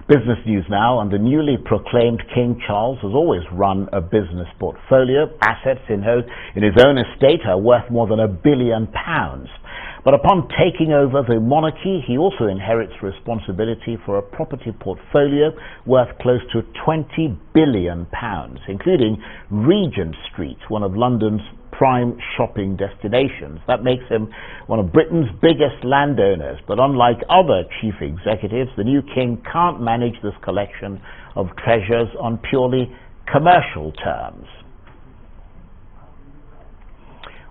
Business news now, and the newly proclaimed King Charles has always run a business portfolio. Assets in his own estate are worth more than £1 billion. But upon taking over the monarchy, he also inherits responsibility for a property portfolio worth close to £20 billion, including Regent Street, one of London's prime shopping destinations. That makes him one of Britain's biggest landowners. But unlike other chief executives, the new king can't manage this collection of treasures on purely commercial terms.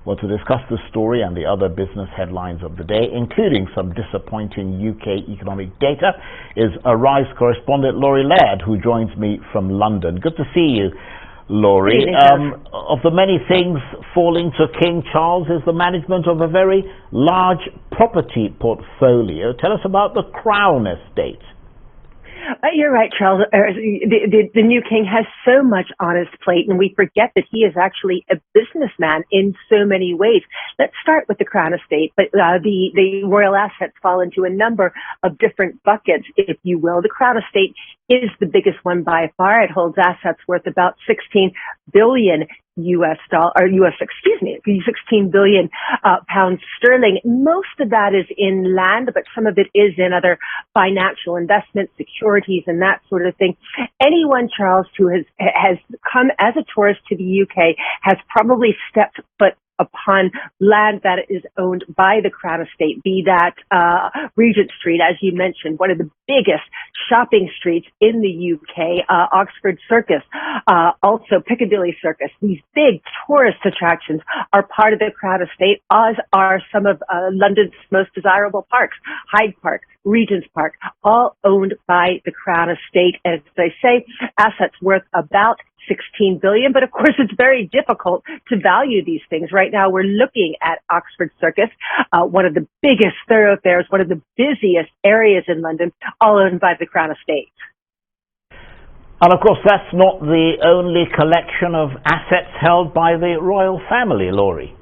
Well, to discuss this story and the other business headlines of the day, including some disappointing UK economic data, is Arise correspondent Laurie Laird, who joins me from London. Good to see you, Laurie. Of the many things falling to King Charles is the management of a very large property portfolio. Tell us about the Crown Estate. You're right, Charles. The new king has so much on his plate, and we forget that he is actually a businessman in so many ways. Let's start with the Crown Estate, but the royal assets fall into a number of different buckets, if you will. The Crown Estate is the biggest one by far. It holds assets worth about 16 billion pounds sterling. Most of that is in land, but some of it is in other financial investments, securities, and that sort of thing. Anyone, Charles, who has come as a tourist to the UK has probably stepped foot upon land that is owned by the Crown Estate, be that Regent Street, as you mentioned, one of the biggest shopping streets in the UK, Oxford Circus, also Piccadilly Circus. These big tourist attractions are part of the Crown Estate, as are some of London's most desirable parks, Hyde Park, Regent's Park, all owned by the Crown Estate. As they say, assets worth about 16 billion, but of course it's very difficult to value these things. Right now we're looking at Oxford Circus, one of the biggest thoroughfares, one of the busiest areas in London, all owned by the Crown Estate. And of course that's not the only collection of assets held by the royal family, Laurie.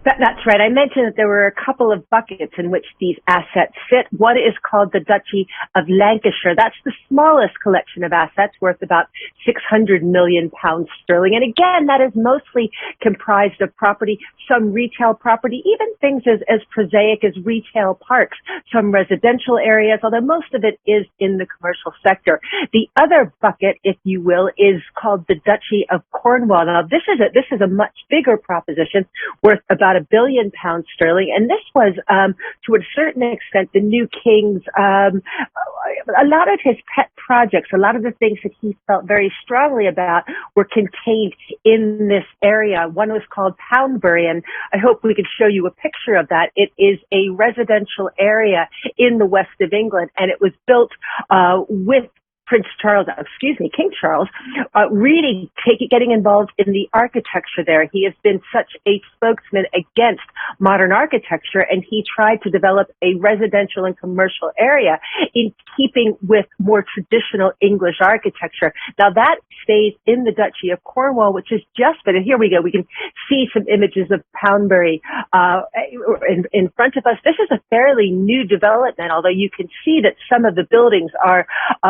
That's right. I mentioned that there were a couple of buckets in which these assets fit. One is called the Duchy of Lancashire. That's the smallest collection of assets, worth about 600 million pounds sterling. And again, that is mostly comprised of property, some retail property, even things as prosaic as retail parks, some residential areas, although most of it is in the commercial sector. The other bucket, if you will, is called the Duchy of Cornwall. Now, this is a much bigger proposition, worth about £1 billion sterling, and this was, to a certain extent, the new king's, a lot of his pet projects, a lot of the things that he felt very strongly about were contained in this area. One was called Poundbury, and I hope we could show you a picture of that. It is a residential area in the west of England, and it was built with King Charles, really getting involved in the architecture there. He has been such a spokesman against modern architecture, and he tried to develop a residential and commercial area in keeping with more traditional English architecture. Now that stays in the Duchy of Cornwall, which is and here we go, we can see some images of Poundbury in front of us. This is a fairly new development, although you can see that some of the buildings are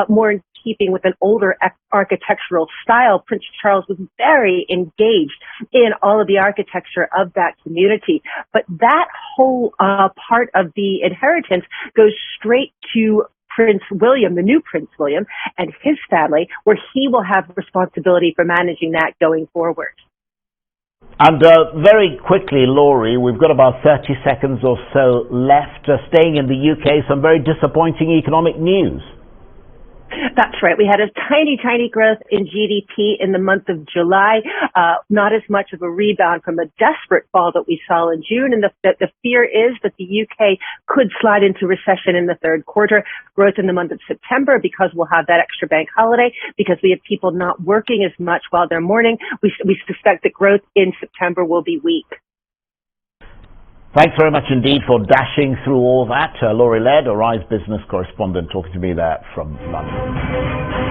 more in keeping with an older architectural style. Prince Charles was very engaged in all of the architecture of that community. But that whole part of the inheritance goes straight to Prince William, the new Prince William, and his family, where he will have responsibility for managing that going forward. And very quickly, Laurie, we've got about 30 seconds or so left. Staying in the UK, some very disappointing economic news. That's right. We had a tiny growth in GDP in the month of July, not as much of a rebound from a desperate fall that we saw in June. And the fear is that the UK could slide into recession in the third quarter. Growth in the month of September, because we'll have that extra bank holiday, because we have people not working as much while they're mourning. We suspect that growth in September will be weak. Thanks very much indeed for dashing through all that. Laurie Laird, Arise business correspondent, talking to me there from London.